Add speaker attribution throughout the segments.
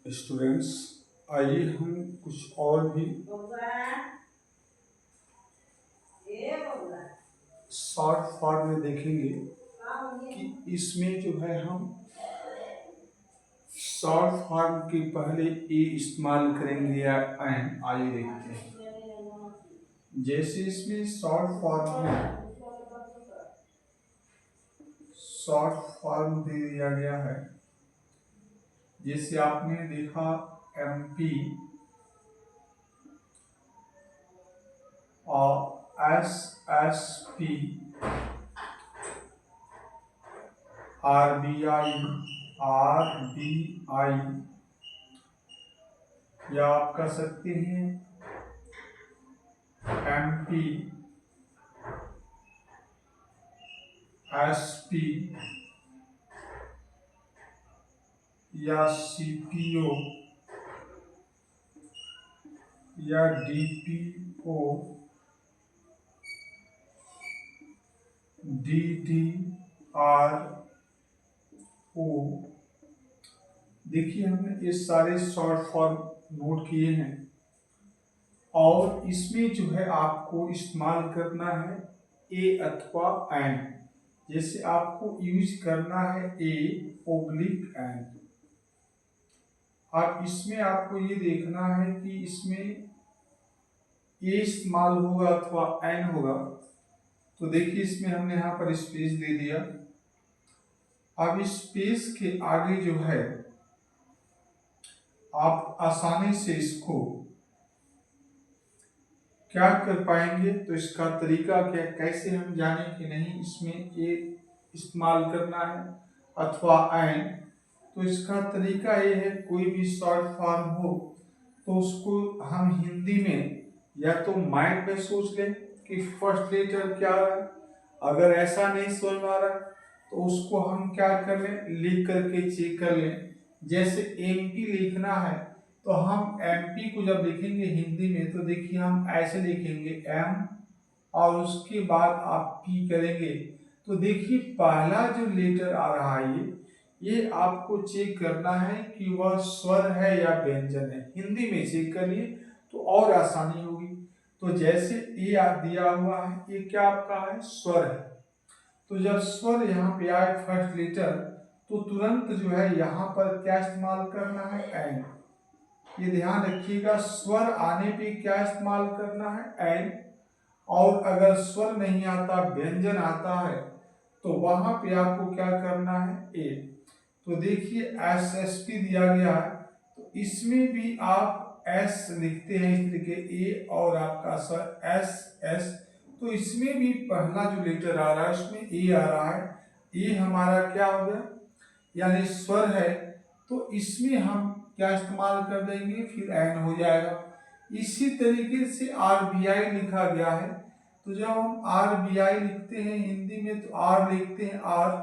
Speaker 1: Students, आइए हम कुछ और भी शॉर्ट फॉर्म में देखेंगे कि इसमें जो है हम शॉर्ट फॉर्म के पहले ए इस्तेमाल करेंगे या एन। आइए देखते हैं। जैसे इसमें शॉर्ट फॉर्म दे दिया गया है, जैसे आपने देखा MP और SSP, RBI, या आप कह सकते हैं MP, SP या CPO या DPO, DDRO। देखिए हमने ये सारे शॉर्ट फॉर्म नोट किए हैं और इसमें जो है आपको इस्तेमाल करना है ए अथवा एन। जैसे आपको यूज करना है A/N। अब इसमें आपको ये देखना है कि इसमें ए इस्तेमाल होगा अथवा एन होगा। तो देखिए इसमें हमने यहाँ पर स्पेस दे दिया। अब इस स्पेस के आगे जो है आप आसानी से इसको क्या कर पाएंगे। तो इसका तरीका क्या, कैसे हम जाने कि नहीं इसमें ए इस्तेमाल करना है अथवा एन। तो इसका तरीका ये है, कोई भी शॉर्ट फॉर्म हो तो उसको हम हिंदी में या तो माइंड में सोच लें कि फर्स्ट लेटर क्या है। अगर ऐसा नहीं समझ में आ रहा तो उसको हम क्या कर लें, लिख करके चेक कर लें। जैसे MP लिखना है तो हम MP को जब लिखेंगे हिंदी में तो देखिए हम ऐसे लिखेंगे M और उसके बाद आप P करेंगे। तो देखिए पहला जो लेटर आ रहा है ये आपको चेक करना है कि वह स्वर है या व्यंजन है। हिंदी में चेक करिए तो और आसानी होगी। तो जैसे ए दिया हुआ है, ये क्या आपका है, स्वर है। तो जब स्वर यहाँ पे आए फर्स्ट लेटर तो तुरंत जो है यहाँ पर क्या इस्तेमाल करना है, एन। ये ध्यान रखिएगा, स्वर आने पे क्या इस्तेमाल करना है, एन। और अगर स्वर नहीं आता, व्यंजन आता है तो वहां पे आपको क्या करना है, ए। तो देखिए SSP दिया गया है तो इसमें भी आप S लिखते हैं इस तरीके ए और आपका स्वर SS। तो इसमें भी पहला जो लेटर आ रहा है उसमें ए आ रहा है। ए हमारा क्या हो गया, यानी स्वर है। तो इसमें हम क्या इस्तेमाल कर देंगे, फिर एन हो जाएगा। इसी तरीके से RBI लिखा गया है। तो जब हम RBI लिखते हैं हिंदी में तो R लिखते हैं R।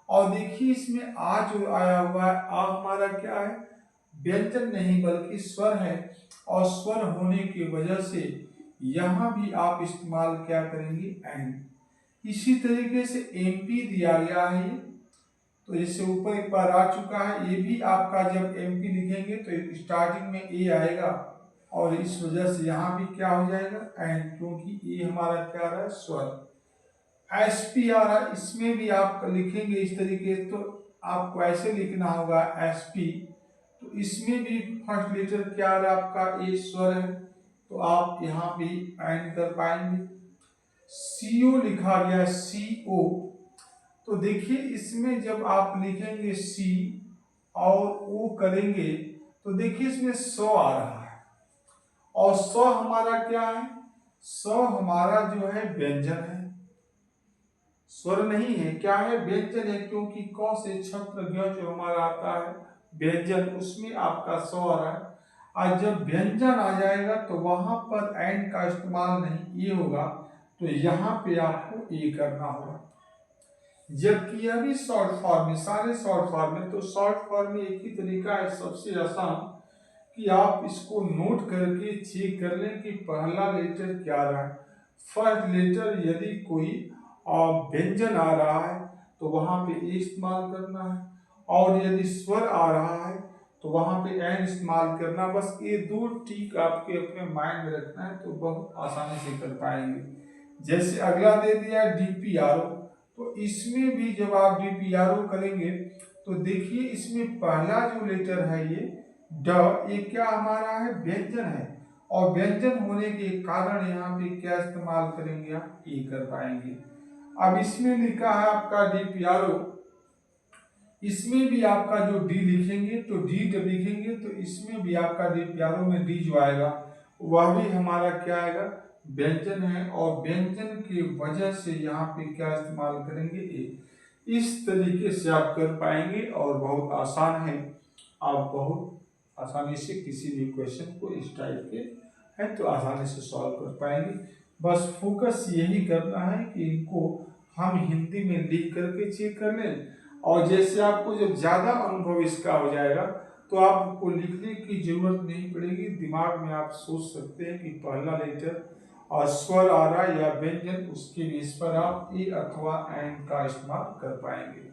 Speaker 1: और देखिए इसमें आ जो आया हुआ है, आ हमारा क्या है, व्यंजन नहीं बल्कि स्वर है। और स्वर होने की वजह से यहाँ भी आप इस्तेमाल क्या करेंगे, एन। इसी तरीके से MP दिया गया है। तो इससे ऊपर एक बार आ चुका है। ये भी आपका जब MP लिखेंगे तो स्टार्टिंग में ए आएगा और इस वजह से यहाँ भी क्या हो जाएगा, एन, क्योंकि ये हमारा क्या रहा है, स्वर। SP आ रहा है, इसमें भी आप लिखेंगे इस तरीके, तो आपको ऐसे लिखना होगा SP। तो इसमें भी फर्स्ट लेटर क्या आ रहा है आपका, ए स्वर है। तो आप यहाँ भी एन कर पाएंगे। CO लिखा गया, CO। तो देखिए इसमें जब आप लिखेंगे C और O करेंगे तो देखिए इसमें स आ रहा है। और स हमारा क्या है, स हमारा जो है व्यंजन है, स्वर नहीं है, क्या है, व्यंजन है। क्योंकि क से छत्र ग जो हमारा आता है व्यंजन, उसमें आपका स आ रहा है। और जब व्यंजन आ जाएगा तो वहां पर एन का इस्तेमाल नहीं, ये होगा। तो यहाँ पे आपको ए करना होगा। जबकि यह भी शॉर्ट फॉर्म में, सारे शॉर्ट फॉर्म में, तो शॉर्ट फॉर्म में एक ही तरीका है सबसे आसान, कि आप इसको नोट करके चेक कर लें कि पहला लेटर क्या रहा है। फर्स्ट लेटर यदि कोई व्यंजन आ रहा है तो वहां पे ए इस्तेमाल करना है। और यदि स्वर आ रहा है तो वहां पे एन इस्तेमाल करना, बस ये दो टिक आपके अपने माइंड में रखना है तो बहुत आसानी से कर पाएंगे। जैसे अगला दे दिया डीपीआरओ, तो इसमें भी जब आप डीपीआरओ करेंगे तो देखिए इसमें पहला जो लेटर है ये ड, ये क्या हमारा है, व्यंजन है, और व्यंजन होने के कारण यहाँ पे क्या इस्तेमाल करेंगे, आप ए कर पाएंगे। अब इसमें लिखा है आपका डीपीआरओ, इसमें भी आपका जो डी लिखेंगे तो डी जब लिखेंगे तो इसमें भी आपका डीपीआरओ में डी जो आएगा वह भी हमारा क्या आएगा, व्यंजन है, और व्यंजन की वजह से यहाँ पे क्या इस्तेमाल करेंगे, ए। इस तरीके से आप कर पाएंगे और बहुत आसान है, आप बहुत आसानी से किसी भी क्वेश्चन को इस टाइप के है तो आसानी से सॉल्व कर पाएंगे। बस फोकस यही करना है कि इनको हम हिंदी में लिख करके चेक कर लें, और जैसे आपको जब ज़्यादा अनुभव इसका हो जाएगा तो आपको लिखने की जरूरत नहीं पड़ेगी, दिमाग में आप सोच सकते हैं कि पहला लेटर और स्वर आ रहा है या व्यंजन, उसके बेस पर आप ए अथवा एन का इस्तेमाल कर पाएंगे।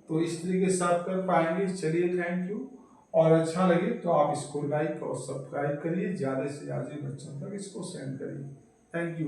Speaker 1: तो इस तरीके से आप कर पाएंगे। चलिए, थैंक यू, और अच्छा लगे तो आप इसको लाइक और सब्सक्राइब करिए, ज़्यादा से ज़्यादा बच्चों तक इसको सेंड करिए। Thank you.